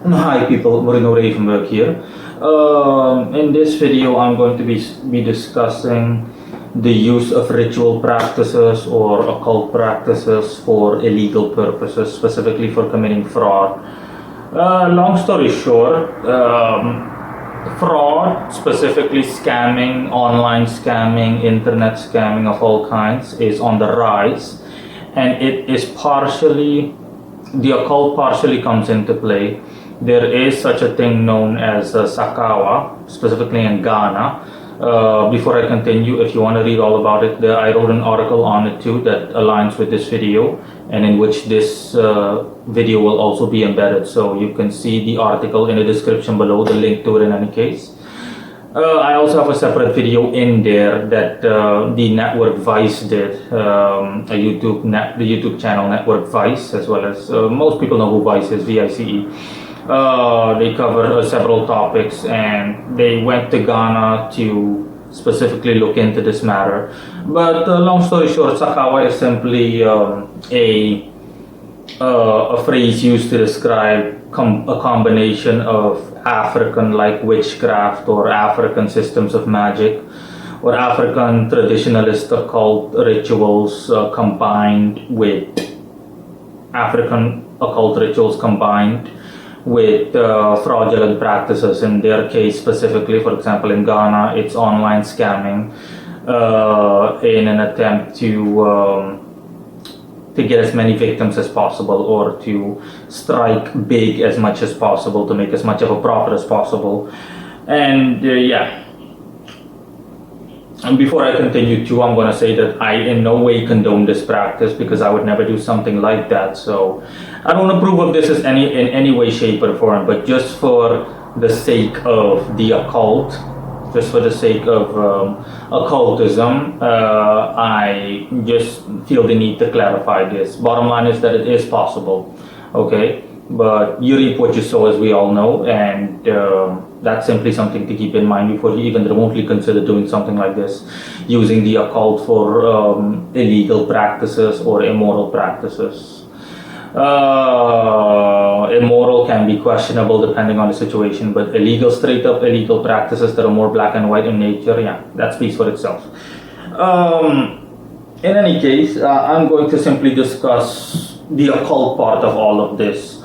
Hi people, Moreno Ravenberg here. In this video, I'm going to be discussing the use of ritual practices or occult practices for illegal purposes, specifically for committing fraud. Long story short, fraud, specifically scamming, online scamming, internet scamming of all kinds, is on the rise, and it is the occult partially comes into play. There is such a thing known as Sakawa, specifically in Ghana. Before I continue, if you want to read all about it, I wrote an article on it too that aligns with this video, and in which this video will also be embedded. So you can see the article in the description below, the link to it in any case. I also have a separate video in there that the network Vice did, the YouTube channel Network Vice, as well as most people know who Vice is, VICE. They covered several topics, and they went to Ghana to specifically look into this matter. But long story short, Sakawa is simply a phrase used to describe a combination of African-like witchcraft or African systems of magic or African traditionalist occult rituals combined with fraudulent practices. In their case specifically, for example, in Ghana, it's online scamming in an attempt to get as many victims as possible, or to strike big as much as possible, to make as much of a profit as possible. And and before I continue too, I'm going to say that I in no way condone this practice, because I would never do something like that. So I don't approve of this in any way, shape or form, but just for the sake of the occult, just for the sake of occultism, I just feel the need to clarify this. Bottom line is that it is possible, okay? But you reap what you sow, as we all know, and that's simply something to keep in mind before you even remotely consider doing something like this, using the occult for illegal practices or immoral practices. Immoral can be questionable depending on the situation, but straight up illegal practices that are more black and white in nature, yeah, that speaks for itself. In any case, I'm going to simply discuss the occult part of all of this.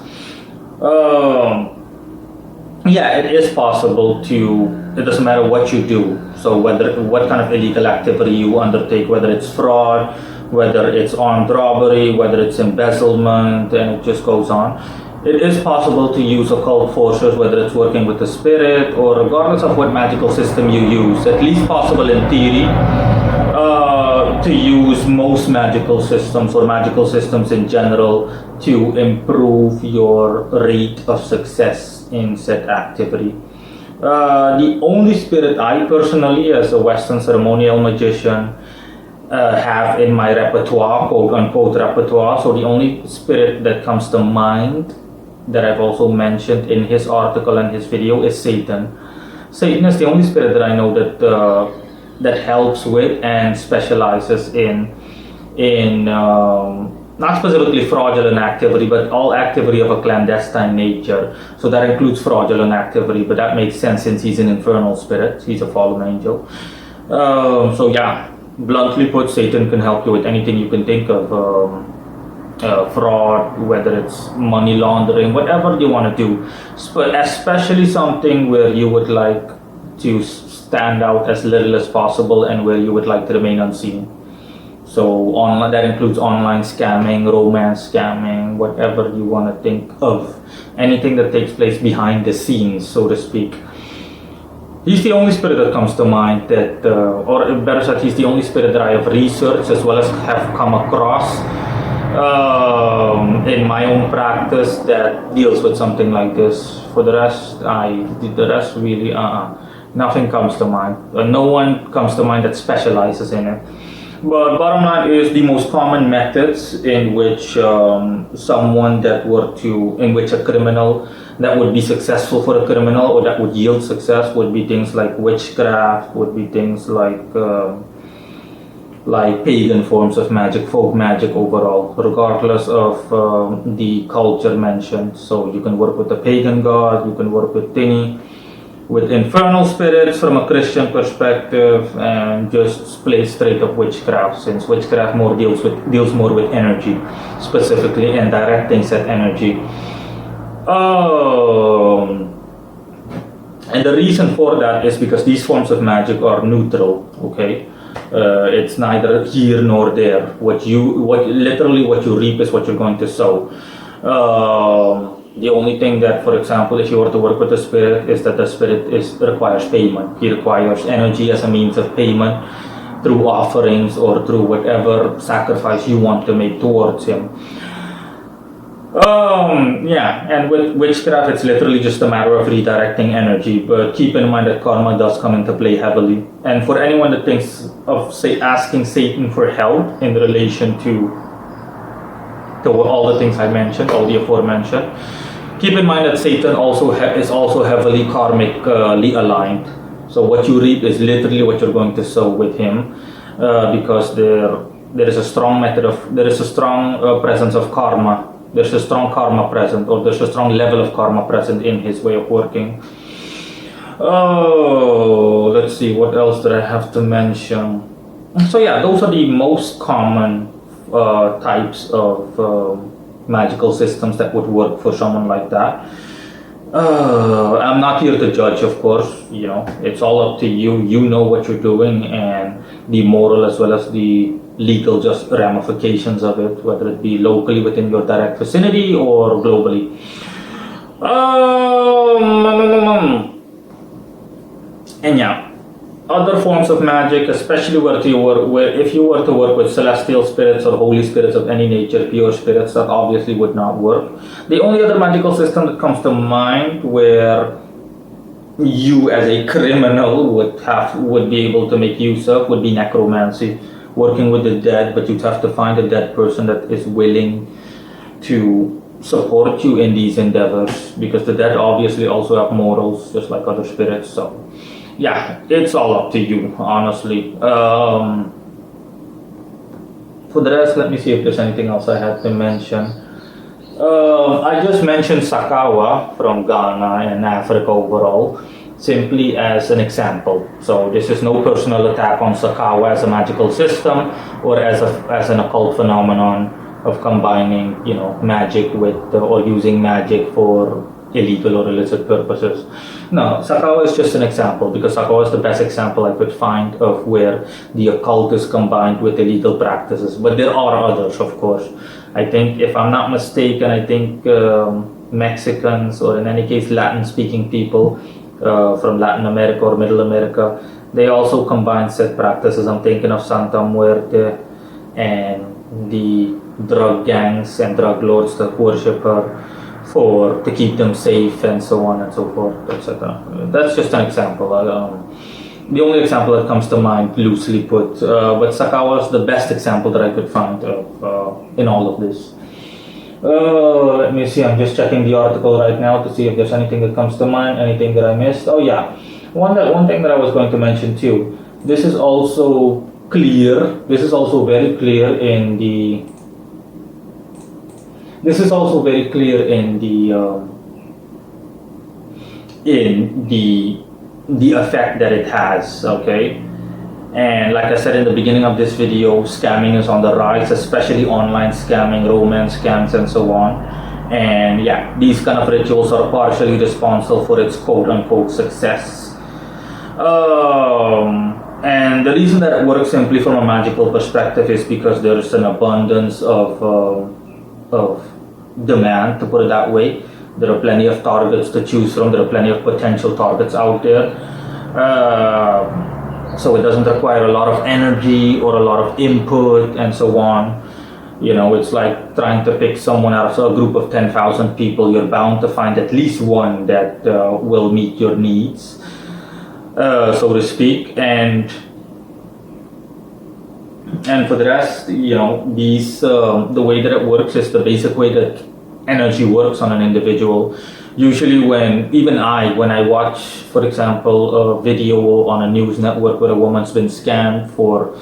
It is possible it doesn't matter what you do, so what kind of illegal activity you undertake, whether it's fraud, whether it's armed robbery, whether it's embezzlement, and it just goes on. It is possible to use occult forces, whether it's working with the spirit, or regardless of what magical system you use, at least possible in theory, to use most magical systems or magical systems in general to improve your rate of success in said activity. The only spirit I personally, as a Western ceremonial magician, have in my repertoire, quote unquote repertoire, so the only spirit that comes to mind that I've also mentioned in his article and his video is Satan. Satan is the only spirit that I know that helps with and specializes in not specifically fraudulent activity, but all activity of a clandestine nature. So that includes fraudulent activity, but that makes sense since he's an infernal spirit. He's a fallen angel. Bluntly put, Satan can help you with anything you can think of. Fraud, whether it's money laundering, whatever you want to do, especially something where you would like to stand out as little as possible and where you would like to remain unseen. So that includes online scamming, romance scamming, whatever you want to think of, anything that takes place behind the scenes, so to speak. He's the only spirit that comes to mind or better said, he's the only spirit that I have researched as well as have come across in my own practice that deals with something like this. For the rest, really, nothing comes to mind. No one comes to mind that specializes in it. But bottom line is, the most common methods in which a criminal that would be successful for a criminal, or that would yield success, would be things like witchcraft, would be things like like pagan forms of magic, folk magic overall, regardless of the culture mentioned. So you can work with the pagan god, you can work with Tini, with infernal spirits from a Christian perspective, and just play straight up witchcraft, since witchcraft more deals more with energy, specifically, and directing said energy. And the reason for that is because these forms of magic are neutral. Okay, it's neither here nor there. What you reap is what you're going to sow. The only thing that, for example, if you were to work with a spirit, is that the spirit requires payment. He requires energy as a means of payment through offerings or through whatever sacrifice you want to make towards him. And with witchcraft, it's literally just a matter of redirecting energy. But keep in mind that karma does come into play heavily. And for anyone that thinks of, say, asking Satan for help in relation to all the things I mentioned, all the aforementioned, keep in mind that Satan is also heavily karmically aligned. So what you reap is literally what you're going to sow with him, because there is a strong presence of karma. There's a strong karma present, or there's a strong level of karma present in his way of working. Oh, let's see, what else did I have to mention? So yeah, those are the most common types of magical systems that would work for someone like that. I'm not here to judge, of course. It's all up to you. You know what you're doing, and the moral as well as the legal just ramifications of it, whether it be locally within your direct vicinity or globally. And yeah, other forms of magic, especially if you were to work with celestial spirits or holy spirits of any nature, pure spirits, that obviously would not work. The only other magical system that comes to mind where you as a criminal would be able to make use of would be necromancy, working with the dead, but you'd have to find a dead person that is willing to support you in these endeavors, because the dead obviously also have morals just like other spirits. So yeah, it's all up to you, honestly. For the rest, let me see if there's anything else I had to mention. I just mentioned Sakawa from Ghana and Africa overall, simply as an example. So this is no personal attack on Sakawa as a magical system or as an occult phenomenon of combining, magic with or using magic for illegal or illicit purposes. No, Sakawa is just an example, because Sakawa is the best example I could find of where the occult is combined with illegal practices. But there are others, of course. I think, if I'm not mistaken, Mexicans, or in any case Latin-speaking people from Latin America or Middle America, they also combine said practices. I'm thinking of Santa Muerte and the drug gangs and drug lords that worship her to keep them safe, and so on and so forth, etc. That's just an example. The only example that comes to mind, loosely put, but Sakawa is the best example that I could find in all of this. Let me see, I'm just checking the article right now to see if there's anything that comes to mind, anything that I missed. Oh yeah, one thing that I was going to mention too. This is also very clear in the effect that it has, okay? And like I said in the beginning of this video, scamming is on the rise, especially online scamming, romance scams, and so on. And yeah, these kind of rituals are partially responsible for its quote-unquote success. And the reason that it works simply from a magical perspective is because there is an abundance of demand, to put it that way. There are plenty of targets to choose from. There are plenty of potential targets out there. So it doesn't require a lot of energy or a lot of input and so on. It's like trying to pick someone out of a group of 10,000 people. You're bound to find at least one that will meet your needs, so to speak. And for the rest, these the way that it works is the basic way that energy works on an individual. Usually when I watch, for example, a video on a news network where a woman's been scammed for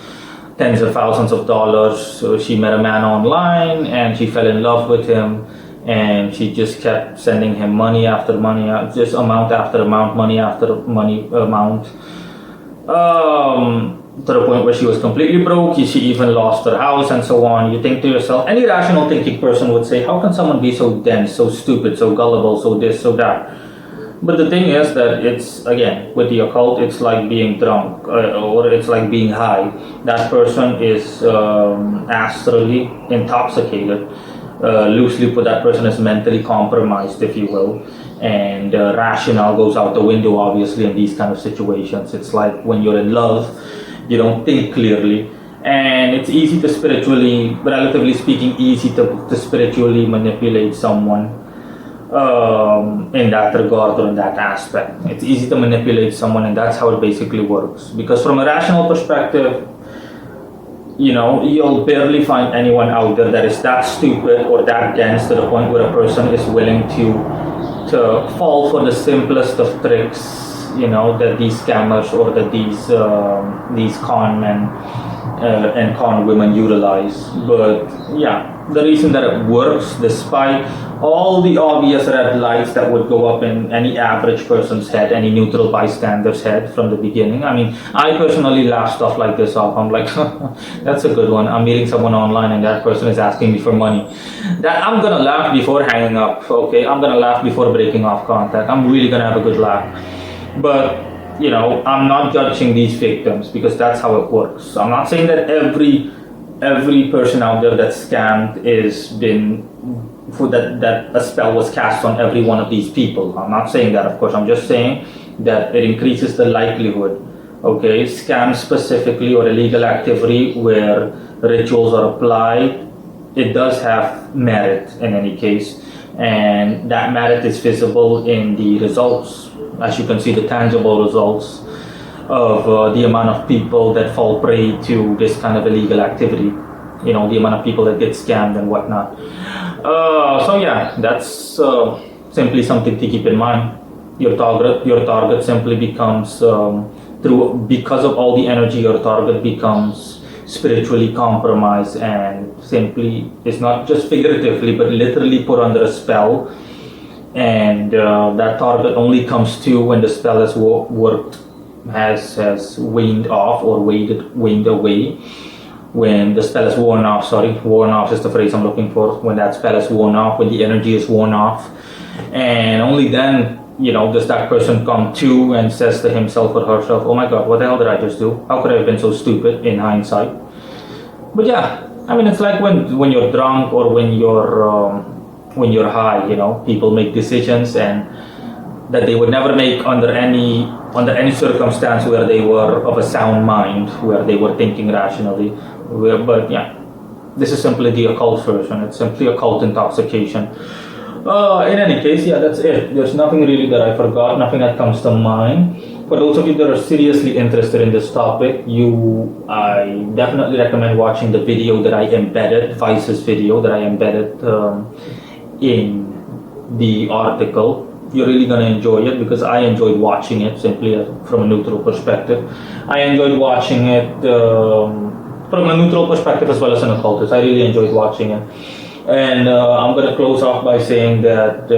tens of thousands of dollars. So she met a man online and she fell in love with him, and she just kept sending him money after money, just amount after amount, money after money amount, to the point where she was completely broke. She even lost her house and so on. You think to yourself, any rational thinking person would say, how can someone be so dense, so stupid, so gullible, so this, so that? But the thing is that it's, again, with the occult, it's like being drunk, or it's like being high. That person is astrally intoxicated. Loosely put, that person is mentally compromised, if you will. And rationale goes out the window, obviously, in these kind of situations. It's like when you're in love, you don't think clearly. And it's easy to spiritually, relatively speaking, easy to spiritually manipulate someone. In that regard or in that aspect, it's easy to manipulate someone, and that's how it basically works. Because from a rational perspective, you'll barely find anyone out there that is that stupid or that dense to the point where a person is willing to fall for the simplest of tricks, that these scammers or that these con men and con women utilize. But yeah, the reason that it works, despite all the obvious red lights that would go up in any average person's head, any neutral bystander's head from the beginning. I mean, I personally laugh stuff like this off. I'm like, that's a good one. I'm meeting someone online and that person is asking me for money. That I'm gonna laugh before hanging up, okay? I'm gonna laugh before breaking off contact. I'm really gonna have a good laugh. But I'm not judging these victims because that's how it works. I'm not saying that every person out there that's scammed that a spell was cast on every one of these people. I'm not saying that, of course. I'm just saying that it increases the likelihood. Okay, scams specifically or illegal activity where rituals are applied, it does have merit in any case, and that merit is visible in the results. As you can see, the tangible results of the amount of people that fall prey to this kind of illegal activity, the amount of people that get scammed and whatnot. So yeah, that's simply something to keep in mind. Your target simply becomes because of all the energy, your target becomes spiritually compromised, and simply, it's not just figuratively but literally put under a spell. And that target only comes to when the spell has worked, has waned off or waned away. When the spell is worn off, worn off is the phrase I'm looking for. When that spell is worn off, when the energy is worn off, and only then, does that person come to and says to himself or herself, oh my god, what the hell did I just do? How could I have been so stupid in hindsight? But yeah, I mean, it's like when you're drunk or when you're high, people make decisions and that they would never make under any circumstance where they were of a sound mind, where they were thinking rationally. But yeah, this is simply the occult version. It's simply occult intoxication. In any case, yeah, that's it. There's nothing really that I forgot, nothing that comes to mind. For those of you that are seriously interested in this topic, I definitely recommend watching the video that I embedded, Vice's video that I embedded in the article. You're really going to enjoy it because I enjoyed watching it simply from a neutral perspective. I enjoyed watching it from a neutral perspective as well as an occultist. I really enjoyed watching it. And I'm going to close off by saying that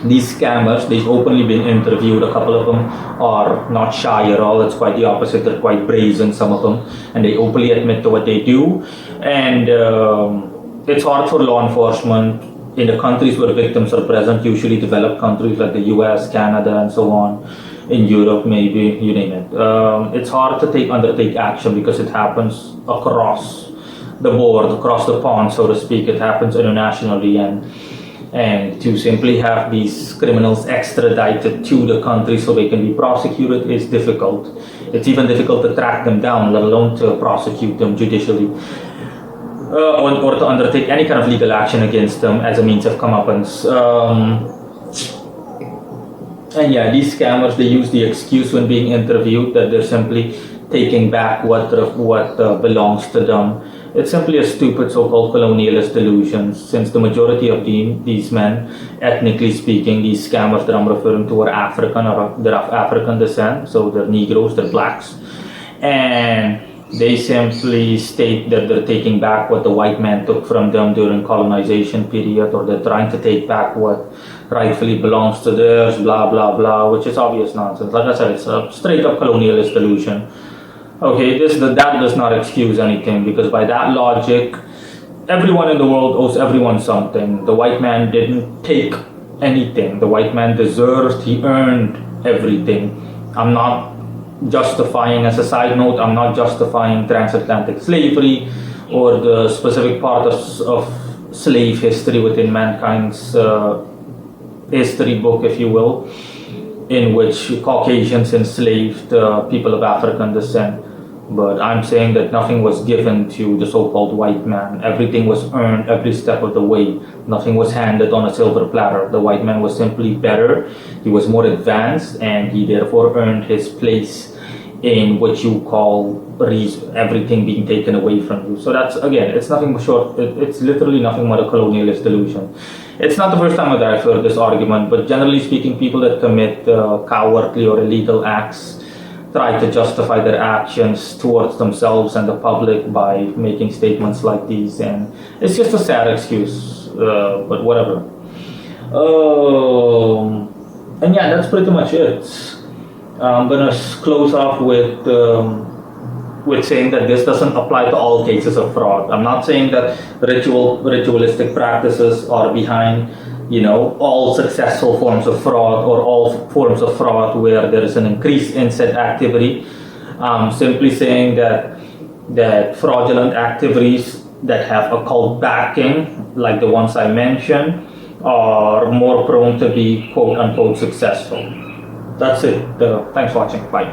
these scammers, they've openly been interviewed. A couple of them are not shy at all. It's quite the opposite. They're quite brazen, some of them. And they openly admit to what they do. And it's hard for law enforcement in the countries where victims are present, usually developed countries like the US, Canada, and so on, in Europe maybe, you name it. It's hard to undertake action because it happens across the board, across the pond, so to speak. It happens internationally, and to simply have these criminals extradited to the country so they can be prosecuted is difficult. It's even difficult to track them down, let alone to prosecute them judicially. Or to undertake any kind of legal action against them as a means of comeuppance. And yeah, these scammers, they use the excuse when being interviewed that they're simply taking back what belongs to them. It's simply a stupid so-called colonialist delusion, since the majority of these men, ethnically speaking, these scammers that I'm referring to are African or they're of African descent, so they're Negroes, they're blacks. And They simply state that they're taking back what the white man took from them during colonization period, or they're trying to take back what rightfully belongs to theirs, blah, blah, blah, which is obvious nonsense. Like I said, it's a straight up colonialist delusion. Okay, that does not excuse anything, because by that logic, everyone in the world owes everyone something. The white man didn't take anything. The white man deserved, he earned everything. I'm not justifying, as a side note, I'm not justifying transatlantic slavery or the specific part of slave history within mankind's history book, if you will, in which Caucasians enslaved people of African descent. But I'm saying that nothing was given to the so-called white man. Everything was earned every step of the way. Nothing was handed on a silver platter. The white man was simply better. He was more advanced, and he therefore earned his place in what you call everything being taken away from you. So that's, again, it's nothing short. It's literally nothing but a colonialist delusion. It's not the first time that I've heard this argument, but generally speaking, people that commit cowardly or illegal acts try to justify their actions towards themselves and the public by making statements like these, and it's just a sad excuse, but whatever. And yeah, that's pretty much it. I'm gonna close off with saying that this doesn't apply to all cases of fraud. I'm not saying that ritualistic practices are behind, all successful forms of fraud or all forms of fraud where there is an increase in said activity. I'm simply saying that fraudulent activities that have occult backing, like the ones I mentioned, are more prone to be quote unquote successful. That's it. Thanks for watching. Bye.